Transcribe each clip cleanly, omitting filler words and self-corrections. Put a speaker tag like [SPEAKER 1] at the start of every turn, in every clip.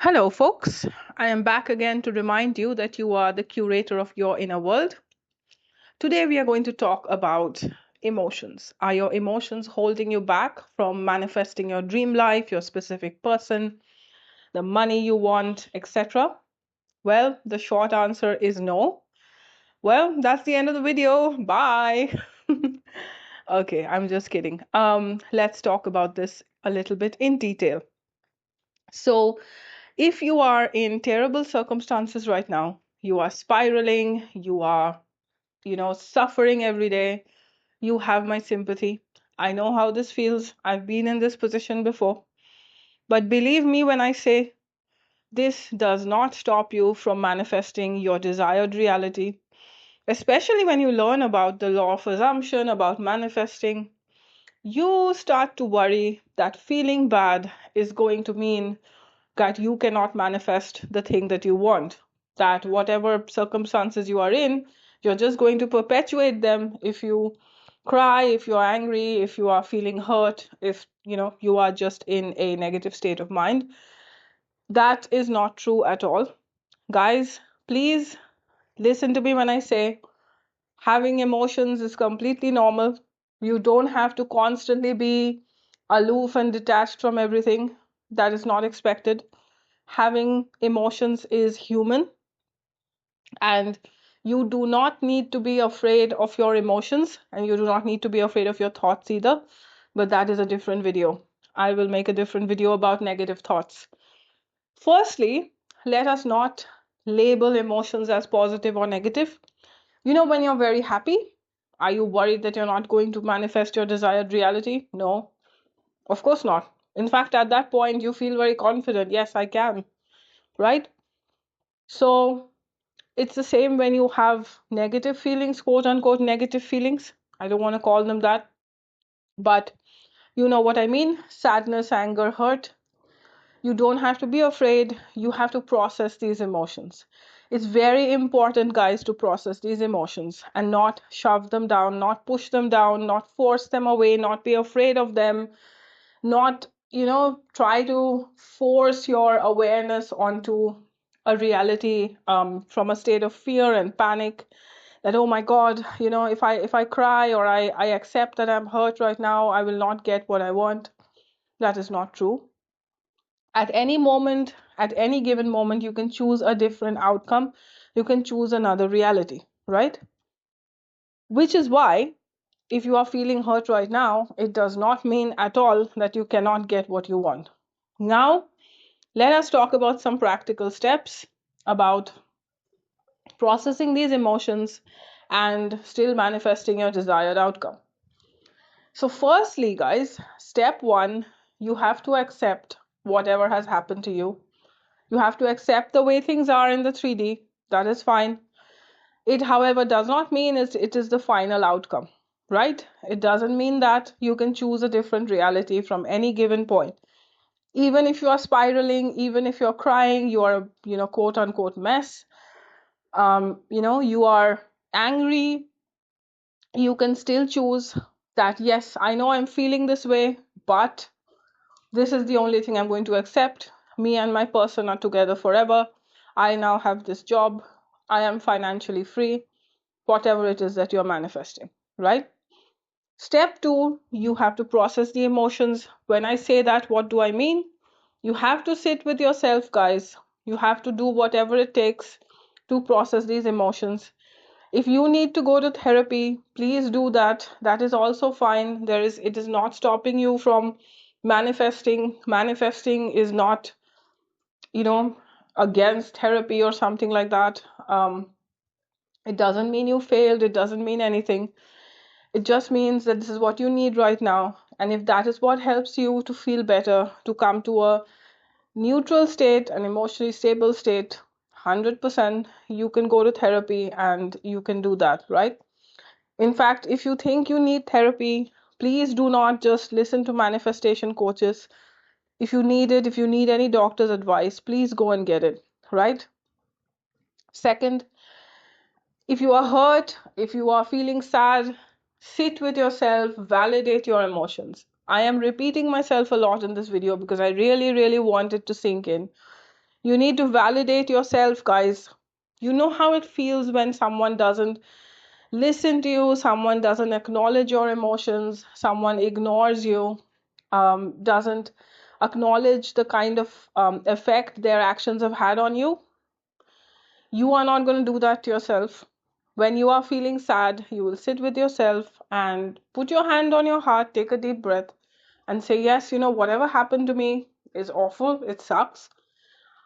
[SPEAKER 1] Hello, folks. I am back again to remind you that you are the curator of your inner world. Today, we are going to talk about emotions. Are your emotions holding you back from manifesting your dream life, your specific person, the money you want, etc.? Well, the short answer is no. Well, that's the end of the video. Bye. Okay, I'm just kidding. Let's talk about this a little bit in detail. So, if you are in terrible circumstances right now, you are spiraling, you are, suffering every day, you have my sympathy. I know how this feels. I've been in this position before. But believe me when I say this does not stop you from manifesting your desired reality, especially when you learn about the law of assumption, about manifesting. You start to worry that feeling bad is going to mean that you cannot manifest the thing that you want, that whatever circumstances you are in, you're just going to perpetuate them if you cry, if you're angry, if you are feeling hurt, if you are just in a negative state of mind. That is not true at all. Guys, please listen to me when I say having emotions is completely normal. You don't have to constantly be aloof and detached from everything. That is not expected. Having emotions is human, and you do not need to be afraid of your emotions, and you do not need to be afraid of your thoughts either. But that is a different video. I will make a different video about negative thoughts. Firstly, let us not label emotions as positive or negative. When you're very happy, are you worried that you're not going to manifest your desired reality? No, of course not. In fact, at that point, you feel very confident. Yes, I can, right? So it's the same when you have negative feelings, quote unquote, negative feelings. I don't want to call them that, but you know what I mean. Sadness, anger, hurt. You don't have to be afraid. You have to process these emotions. It's very important, guys, to process these emotions and not shove them down, not push them down, not force them away, not be afraid of them, not, try to force your awareness onto a reality from a state of fear and panic that, oh my God, if I cry or I accept that I'm hurt right now, I will not get what I want. That is not true. At any moment, at any given moment, you can choose a different outcome. You can choose another reality, right? Which is why if you are feeling hurt right now, it does not mean at all that you cannot get what you want. Now, let us talk about some practical steps about processing these emotions and still manifesting your desired outcome. So, firstly, guys, step one, you have to accept whatever has happened to you. You have to accept the way things are in the 3D. That is fine. It, however, does not mean it is the final outcome, right? It doesn't mean that you can choose a different reality from any given point. Even if you are spiraling, even if you're crying, you are, quote unquote mess, you are angry, you can still choose that, yes, I know I'm feeling this way, but this is the only thing I'm going to accept. Me and my person are together forever. I now have this job. I am financially free, whatever it is that you're manifesting, right? Step two, you have to process the emotions. When I say that, what do I mean? You have to sit with yourself, guys. You have to do whatever it takes to process these emotions. If you need to go to therapy, please do that. That is also fine. It is not stopping you from manifesting. Manifesting is not, you know, against therapy or something like that. It doesn't mean you failed. It doesn't mean anything. It just means that this is what you need right now. And if that is what helps you to feel better, to come to a neutral state, an emotionally stable state, 100%, you can go to therapy and you can do that, right? In fact, if you think you need therapy, please do not just listen to manifestation coaches. If you need it, if you need any doctor's advice, please go and get it, right? Second, if you are hurt, if you are feeling sad, sit with yourself, validate your emotions. I am repeating myself a lot in this video because I really, really want it to sink in. You need to validate yourself, guys. You know how it feels when someone doesn't listen to you, someone doesn't acknowledge your emotions, someone ignores you, doesn't acknowledge the kind of effect their actions have had on you. You are not going to do that to yourself. When you are feeling sad, you will sit with yourself and put your hand on your heart, take a deep breath, and say, yes, whatever happened to me is awful, it sucks.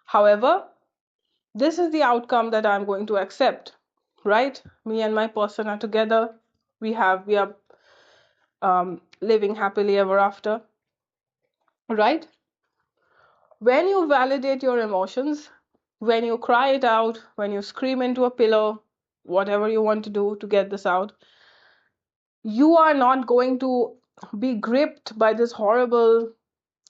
[SPEAKER 1] However, this is the outcome that I'm going to accept, right? Me and my person are together. We are living happily ever after, right? When you validate your emotions, when you cry it out, when you scream into a pillow, whatever you want to do to get this out, you are not going to be gripped by this horrible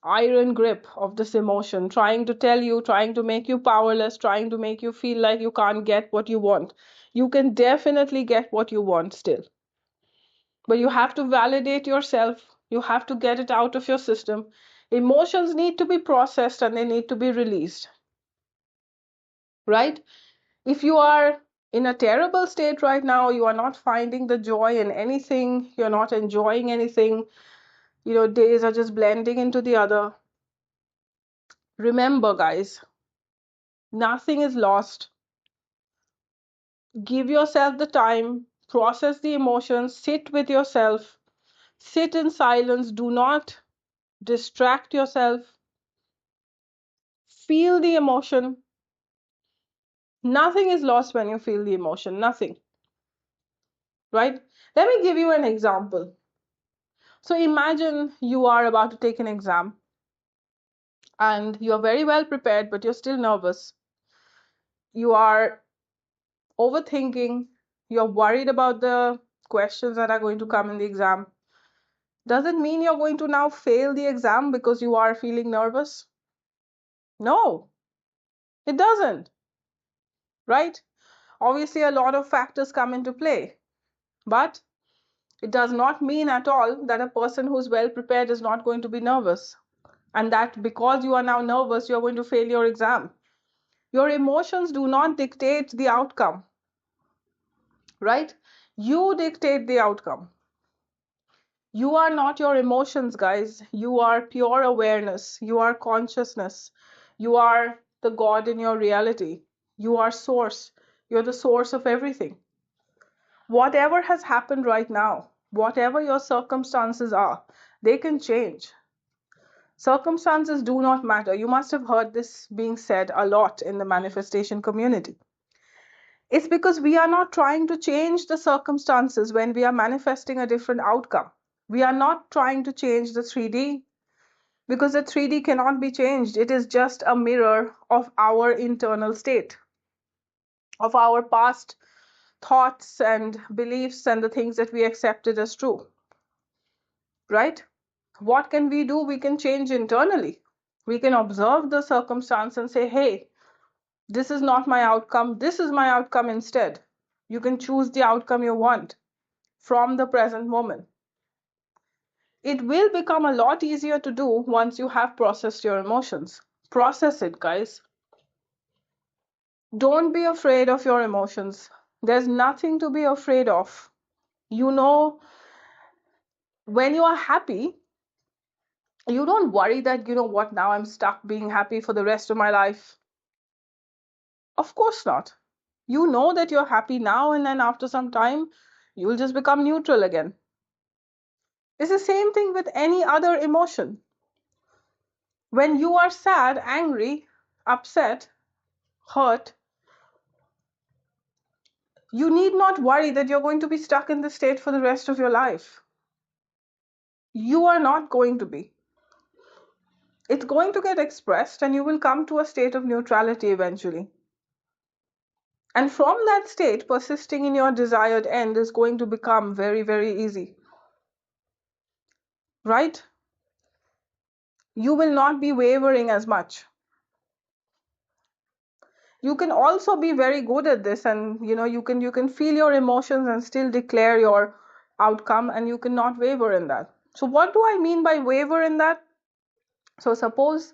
[SPEAKER 1] iron grip of this emotion, trying to tell you, trying to make you powerless, trying to make you feel like you can't get what you want. You can definitely get what you want still. But you have to validate yourself. You have to get it out of your system. Emotions need to be processed and they need to be released, right? If you are in a terrible state right now, you are not finding the joy in anything, you're not enjoying anything, days are just blending into the other. Remember, guys, nothing is lost. Give yourself the time, process the emotions, sit with yourself, sit in silence, do not distract yourself, feel the emotion. Nothing is lost when you feel the emotion, nothing, right? Let me give you an example. So imagine you are about to take an exam and you're very well prepared, but you're still nervous. You are overthinking, you're worried about the questions that are going to come in the exam. Does it mean you're going to now fail the exam because you are feeling nervous? No, it doesn't, right? Obviously, a lot of factors come into play, but it does not mean at all that a person who's well prepared is not going to be nervous, and that because you are now nervous, you're going to fail your exam. Your emotions do not dictate the outcome, right? You dictate the outcome. You are not your emotions, guys. You are pure awareness. You are consciousness. You are the God in your reality. You are source. You're the source of everything. Whatever has happened right now, whatever your circumstances are, they can change. Circumstances do not matter. You must have heard this being said a lot in the manifestation community. It's because we are not trying to change the circumstances when we are manifesting a different outcome. We are not trying to change the 3D because the 3D cannot be changed. It is just a mirror of our internal state, of our past thoughts and beliefs and the things that we accepted as true, right? What can we do? We can change internally. We can observe the circumstance and say, hey, this is not my outcome. This is my outcome instead. You can choose the outcome you want from the present moment. It will become a lot easier to do once you have processed your emotions. Process it, guys. Don't be afraid of your emotions. There's nothing to be afraid of. When you are happy, you don't worry that, what, now I'm stuck being happy for the rest of my life. Of course not. You know that you're happy now, and then after some time, you'll just become neutral again. It's the same thing with any other emotion. When you are sad, angry, upset, hurt, you need not worry that you're going to be stuck in this state for the rest of your life. You are not going to be. It's going to get expressed and you will come to a state of neutrality eventually. And from that state, persisting in your desired end is going to become very, very easy. Right? You will not be wavering as much. You can also be very good at this, and you can feel your emotions and still declare your outcome, and you cannot waver in that. So what do I mean by waver in that? So suppose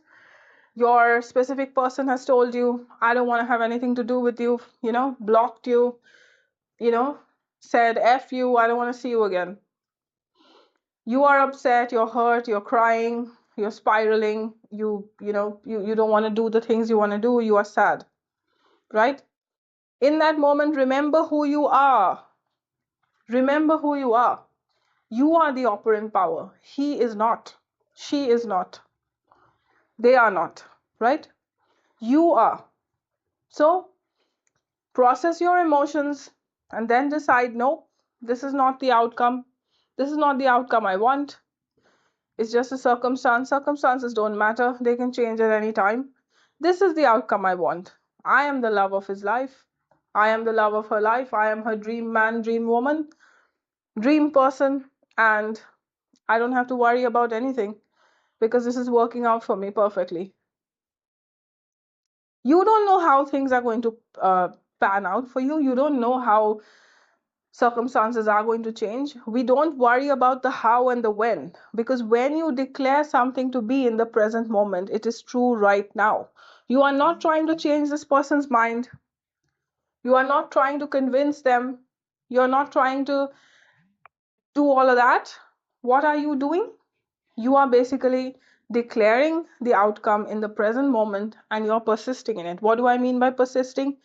[SPEAKER 1] Your specific person has told you, I don't want to have anything to do with you, blocked you, you know, said F you, I don't want to see you again. You are upset, you're hurt, you're crying, you're spiraling, you don't want to do the things you want to do, you are sad, right? In that moment, remember who you are. Remember who you are. You are the operant power. He is not. She is not. They are not, right? You are. So process your emotions and then decide, no, this is not the outcome. This is not the outcome I want. It's just a circumstance. Circumstances don't matter. They can change at any time. This is the outcome I want. I am the love of his life. I am the love of her life. I am her dream man, dream woman, dream person. And I don't have to worry about anything because this is working out for me perfectly. You don't know how things are going to pan out for you. You don't know how circumstances are going to change. We don't worry about the how and the when, because when you declare something to be in the present moment, it is true right now. You are not trying to change this person's mind. You are not trying to convince them. You're not trying to do all of that. What are you doing? You are basically declaring the outcome in the present moment and you're persisting in it. What do I mean by persisting?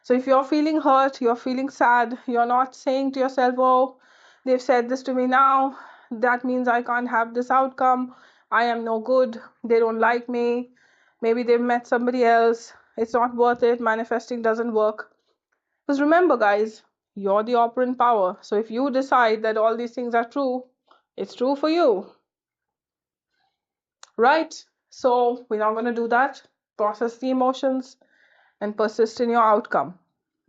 [SPEAKER 1] So if you're feeling hurt, you're feeling sad, you're not saying to yourself, oh, they've said this to me now, that means I can't have this outcome. I am no good. They don't like me. Maybe they've met somebody else. It's not worth it. Manifesting doesn't work. Because remember, guys, you're the operant power. So if you decide that all these things are true, it's true for you. Right? So we're not going to do that. Process the emotions and persist in your outcome.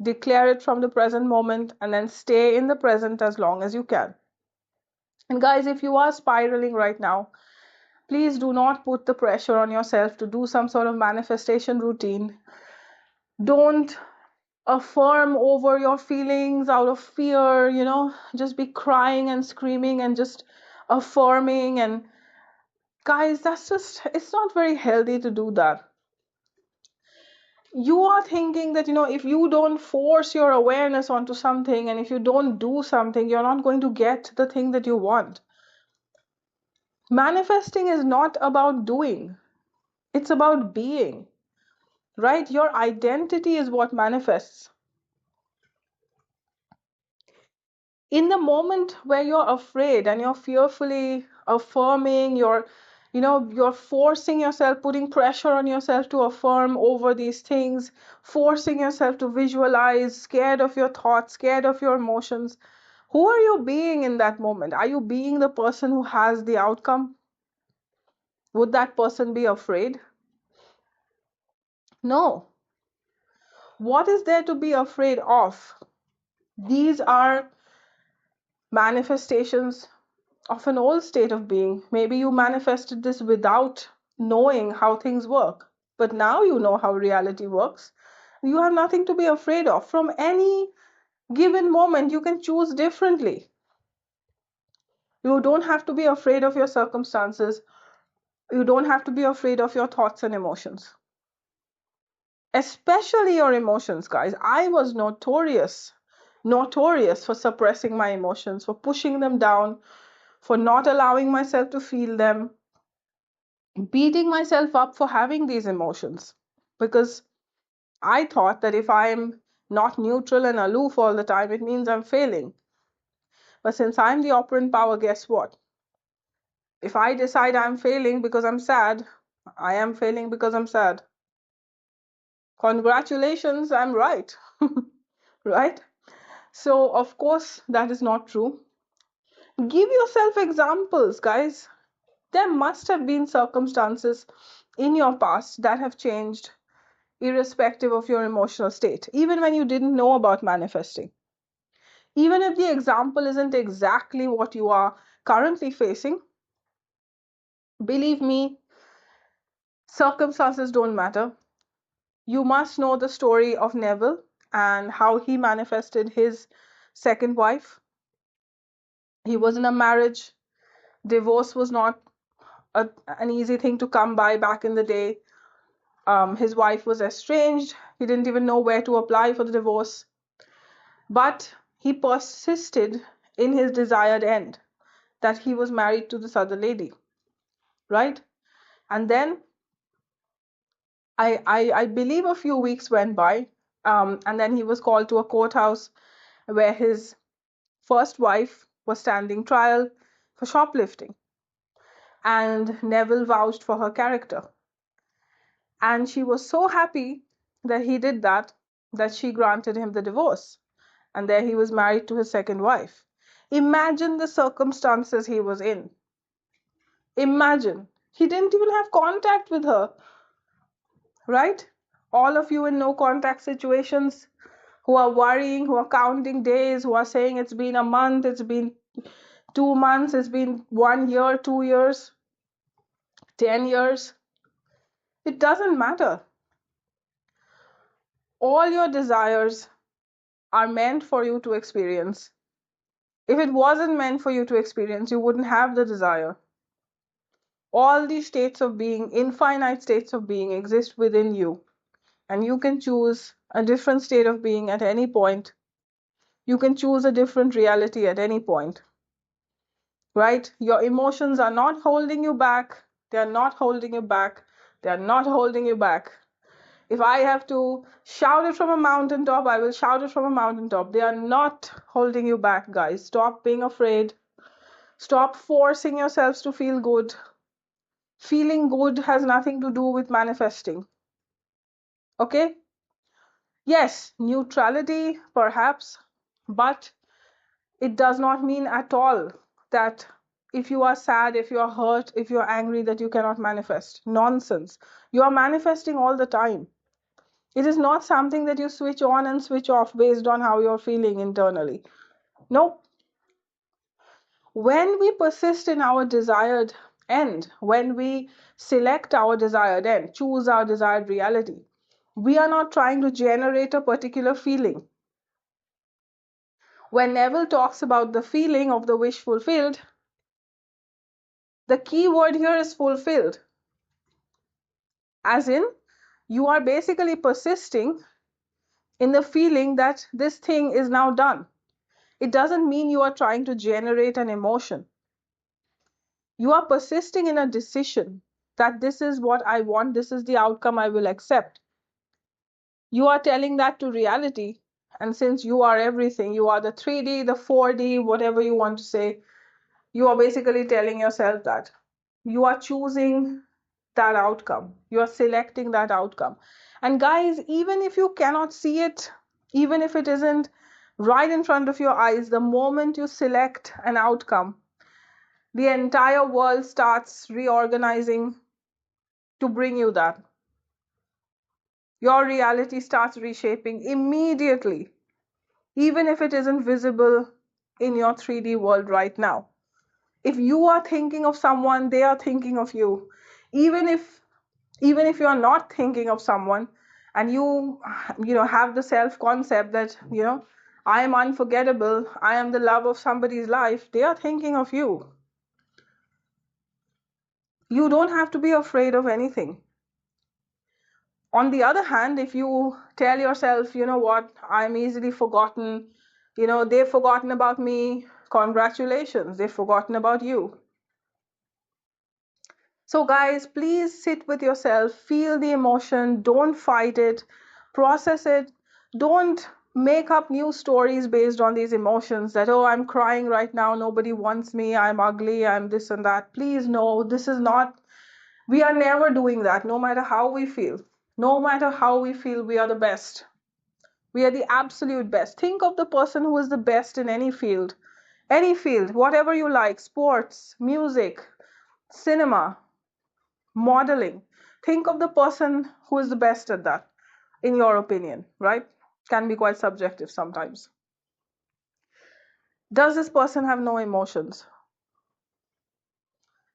[SPEAKER 1] Declare it from the present moment and then stay in the present as long as you can. And guys, if you are spiraling right now, please do not put the pressure on yourself to do some sort of manifestation routine. Don't affirm over your feelings out of fear, just be crying and screaming and just affirming. And guys, it's not very healthy to do that. You are thinking that, if you don't force your awareness onto something and if you don't do something, you're not going to get the thing that you want. Manifesting is not about doing, it's about being, right? Your identity is what manifests. In the moment where you're afraid and you're fearfully affirming, you're forcing yourself, putting pressure on yourself to affirm over these things, forcing yourself to visualize, scared of your thoughts, scared of your emotions. Who are you being in that moment? Are you being the person who has the outcome? Would that person be afraid? No. What is there to be afraid of? These are manifestations of an old state of being. Maybe you manifested this without knowing how things work, but now you know how reality works. You have nothing to be afraid of. From any given moment, you can choose differently. You don't have to be afraid of your circumstances. You don't have to be afraid of your thoughts and emotions, especially your emotions, guys. I was notorious for suppressing my emotions, for pushing them down, for not allowing myself to feel them, beating myself up for having these emotions, because I thought that if I'm not neutral and aloof all the time, it means I'm failing. But since I'm the operant power, guess what? If I decide I'm failing because I'm sad, I am failing because I'm sad. Congratulations, I'm right. Right? So, of course, that is not true. Give yourself examples, guys. There must have been circumstances in your past that have changed irrespective of your emotional state, even when you didn't know about manifesting. Even if the example isn't exactly what you are currently facing, believe me, circumstances don't matter. You must know the story of Neville and how he manifested his second wife. He was in a marriage. Divorce was not an easy thing to come by back in the day. His wife was estranged. He didn't even know where to apply for the divorce. But he persisted in his desired end, that he was married to this other lady, right? And then I believe a few weeks went by, and then he was called to a courthouse where his first wife was standing trial for shoplifting. And Neville vouched for her character. And she was so happy that he did that, that she granted him the divorce. And there he was married to his second wife. Imagine the circumstances he was in. Imagine. He didn't even have contact with her, right? All of you in no contact situations who are worrying, who are counting days, who are saying it's been a month, it's been 2 months, it's been 1 year, 2 years, 10 years. It doesn't matter. All your desires are meant for you to experience. If it wasn't meant for you to experience, you wouldn't have the desire. All these states of being, infinite states of being, exist within you. And you can choose a different state of being at any point. You can choose a different reality at any point. Right? Your emotions are not holding you back. They are not holding you back. They are not holding you back. If I have to shout it from a mountaintop, I will shout it from a mountaintop. They are not holding you back, guys. Stop being afraid. Stop forcing yourselves to feel good. Feeling good has nothing to do with manifesting. Okay? Yes, neutrality, perhaps, but it does not mean at all that if you are sad, if you are hurt, if you are angry, that you cannot manifest. Nonsense. You are manifesting all the time. It is not something that you switch on and switch off based on how you're feeling internally. No. When we persist in our desired end, when we select our desired end, choose our desired reality, we are not trying to generate a particular feeling. When Neville talks about the feeling of the wish fulfilled, the key word here is fulfilled. As in, you are basically persisting in the feeling that this thing is now done. It doesn't mean you are trying to generate an emotion. You are persisting in a decision that this is what I want, this is the outcome I will accept. You are telling that to reality, and since you are everything, you are the 3D, the 4D, whatever you want to say, you are basically telling yourself that. You are choosing that outcome. You are selecting that outcome. And guys, even if you cannot see it, even if it isn't right in front of your eyes, the moment you select an outcome, the entire world starts reorganizing to bring you that. Your reality starts reshaping immediately, even if it isn't visible in your 3D world right now. If you are thinking of someone, they are thinking of you. Even if you are not thinking of someone, and you have the self concept that I am unforgettable, I am the love of somebody's life, they are thinking of you. You don't have to be afraid of anything. On the other hand, if you tell yourself, you know what, I'm easily forgotten, they've forgotten about me, congratulations, they've forgotten about you. So guys, please sit with yourself, feel the emotion, don't fight it, process it. Don't make up new stories based on these emotions that, oh, I'm crying right now, nobody wants me, I'm ugly, I'm this and that. Please, no, this is not, we are never doing that, no matter how we feel. No matter how we feel, we are the best. We are the absolute best. Think of the person who is the best in any field, whatever you like, sports, music, cinema, modeling. Think of the person who is the best at that, in your opinion, right? Can be quite subjective sometimes. Does this person have no emotions?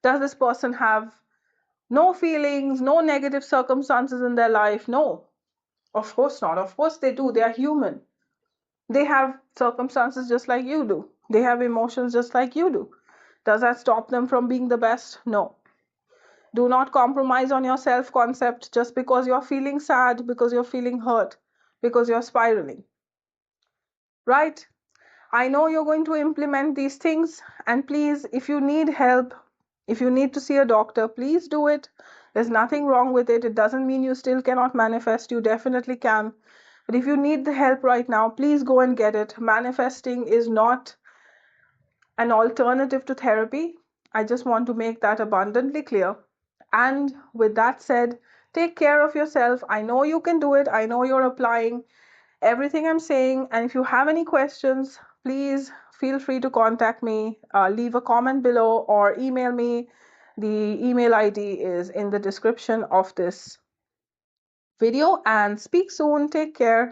[SPEAKER 1] Does this person have no feelings, no negative circumstances in their life? No, of course not. Of course they do. They are human. They have circumstances just like you do. They have emotions just like you do. Does that stop them from being the best? No. Do not compromise on your self-concept just because you're feeling sad, because you're feeling hurt, because you're spiraling. Right? I know you're going to implement these things, and please, if you need help, if you need to see a doctor, please do it. There's nothing wrong with it. It doesn't mean you still cannot manifest. You definitely can. But if you need the help right now, please go and get it. Manifesting is not an alternative to therapy. I just want to make that abundantly clear. And with that said, take care of yourself. I know you can do it. I know you're applying everything I'm saying. And if you have any questions, please feel free to contact me. Leave a comment below or email me. The email ID is in the description of this video. And speak soon. Take care.